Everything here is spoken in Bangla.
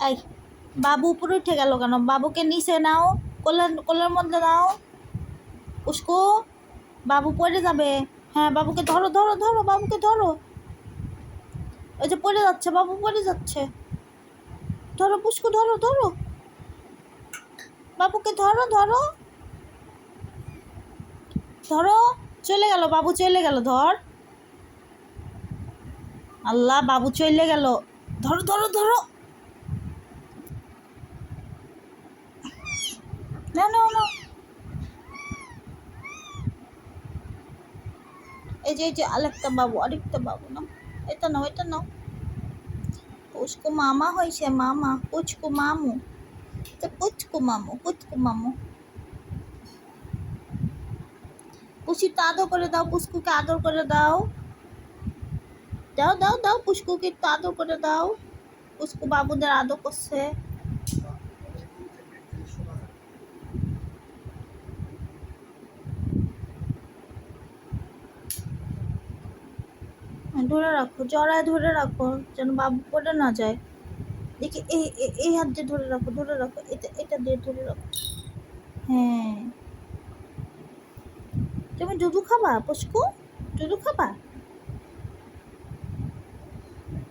এই বাবু উপরে উঠে গেল কেন? বাবুকে নিচে নাও, কোলের মধ্যে নাও। পুষ্কু, বাবু পড়ে যাবে। হ্যাঁ, বাবুকে ধরো ধরো ধরো, বাবুকে ধরো। ওই যে পড়ে যাচ্ছে, বাবু পড়ে যাচ্ছে। ধরো পুষ্কু, ধরো ধরো, বাবুকে ধরো ধরো ধরো। চলে গেল, বাবু চলে গেল। ধর, আল্লাহ, বাবু চলে গেল। ধরো ধরো ধরো, না না না। এই যে আরেকটা বাবু, আরেকটা বাবু না, এটা নাও, এটা নাও। পুচকু মামা হয়েছে, মামা, পুচকু মামু, পুচকু মামু, পুচকু মামু। পুষি তো আদর করে দাও, পুষ্কুকে আদর করে দাও। দাও দাও দাও, পুষ্কুকে একটু আদর করে দাও। পুষ্কু বাবুদের আদর করছে। ধরে রাখো, জড়ায় ধরে রাখো, যেন বাবু পড়ে না যায়। দেখি, এই হাত দিয়ে ধরে রাখো, ধরে রাখো, এটা দিয়ে ধরে রাখো। হ্যাঁ, তুমি দুধু খাবা পুষ্কু? দুধু খাবা?